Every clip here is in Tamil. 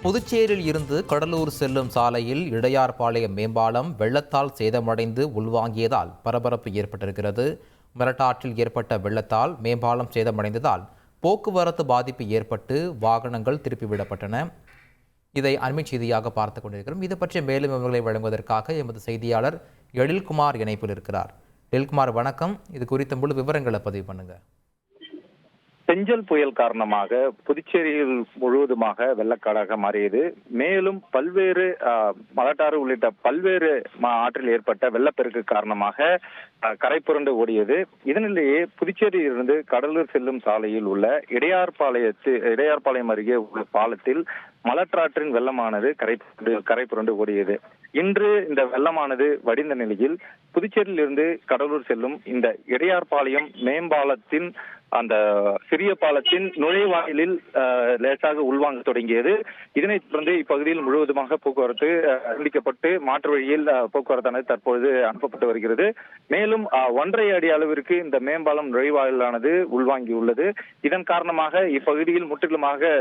புதுச்சேரியில் இருந்து கடலூர் செல்லும் சாலையில் இடையார்பாளையம் மேம்பாலம் வெள்ளத்தால் சேதமடைந்து உள்வாங்கியதால் பரபரப்பு ஏற்பட்டிருக்கிறது. மிரட்டாற்றில் ஏற்பட்ட வெள்ளத்தால் மேம்பாலம் சேதமடைந்ததால் போக்குவரத்து பாதிப்பு ஏற்பட்டு வாகனங்கள் திருப்பிவிடப்பட்டன. இதை அண்மை செய்தியாக பார்த்துக் கொண்டிருக்கிறோம். இது பற்றிய மேலும் விவரங்களை வழங்குவதற்காக எமது செய்தியாளர் எழில்குமார் இணைப்பில் இருக்கிறார். எழில்குமார், வணக்கம். இது குறித்த முழு விவரங்களை பதிவு பண்ணுங்க. செஞ்சல் புயல் காரணமாக புதுச்சேரியில் முழுவதுமாக வெள்ளக்காடாக மாறியது. மேலும் பல்வேறு மலட்டாறு உள்ளிட்ட பல்வேறு ஆற்றில் ஏற்பட்ட வெள்ளப்பெருக்கு காரணமாக கரை புரண்டு ஓடியது. இதனிலேயே புதுச்சேரியிலிருந்து கடலூர் செல்லும் சாலையில் உள்ள இடையார்பாளையம் அருகே உள்ள பாலத்தில் மலட்டாற்றின் வெள்ளமானது கரை புரண்டு ஓடியது. இன்று இந்த வெள்ளமானது வடிந்த நிலையில் புதுச்சேரியிலிருந்து கடலூர் செல்லும் இந்த இடையார்பாளையம் மேம்பாலத்தின் அந்த சிறிய பாலத்தின் நுழைவாயிலில் லேசாக உள்வாங்க தொடங்கியது. இதனைத் தொடர்ந்து இப்பகுதியில் முழுவதுமாக போக்குவரத்து துண்டிக்கப்பட்டு மாற்று வழியில் போக்குவரத்தானது தற்பொழுது அனுப்பப்பட்டு வருகிறது. மேலும் 1.5 அடி அளவிற்கு இந்த மேம்பாலம் நுழைவாயிலானது உள்வாங்கியுள்ளது. இதன் காரணமாக இப்பகுதியில் முற்றிலுமாக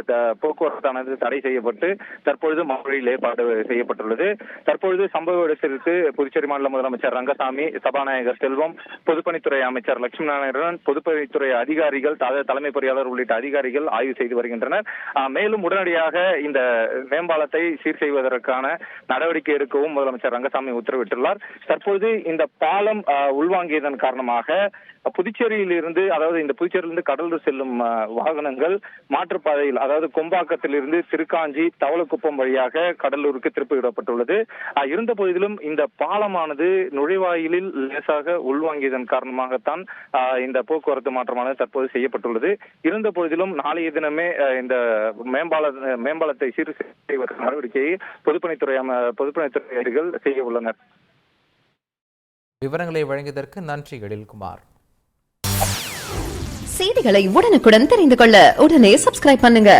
போக்குவரத்தானது தடை செய்யப்பட்டு தற்பொழுது மாற்று வழியில் ஏற்பாடு செய்யப்பட்டுள்ளது. தற்பொழுது சம்பவ இடத்திற்கு புதுச்சேரி மாநில முதலமைச்சர் ரங்கசாமி, சபாநாயகர் செல்வம், பொதுப்பணித்துறை அமைச்சர் லட்சுமி நாராயணன், பொதுப்பணித்துறை அதிகாரிகள், தலைமை பொறியாளர் உள்ளிட்ட அதிகாரிகள் ஆய்வு செய்து வருகின்றனர். மேலும் உடனடியாக இந்த மேம்பாலத்தை சீர் செய்வதற்கான நடவடிக்கை எடுக்கவும் முதலமைச்சர் ரங்கசாமி உத்தரவிட்டுள்ளார். தற்போது இந்த பாலம் உள்வாங்கியதன் காரணமாக புதுச்சேரியிலிருந்து கடலூர் செல்லும் வாகனங்கள் மாற்றுப்பாதையில், அதாவது கொம்பாக்கத்திலிருந்து திருக்காஞ்சி, தவளக்குப்பம் வழியாக கடலூருக்கு திருப்பிவிடப்பட்டுள்ளது. இருந்த போதிலும் இந்த பாலமானது நுழைவாயிலில் லேசாக உள்வாங்கியதன் காரணமாகத்தான் இந்த போக்குவரத்து மாற்றமானது தற்போது செய்யப்பட்டுள்ளது. இருந்த போதிலும் நாளைய தினமே இந்த மேம்பாலத்தை சீர் செய்வதற்கான நடவடிக்கையை பொதுப்பணித்துறை அதிகாரிகள் செய்ய உள்ளனர். விவரங்களை வழங்கியதற்கு நன்றி எழில்குமார். செய்திகளை உடனுக்குடன் தெரிந்து கொள்ள உடனே சப்ஸ்கிரைப் பண்ணுங்க.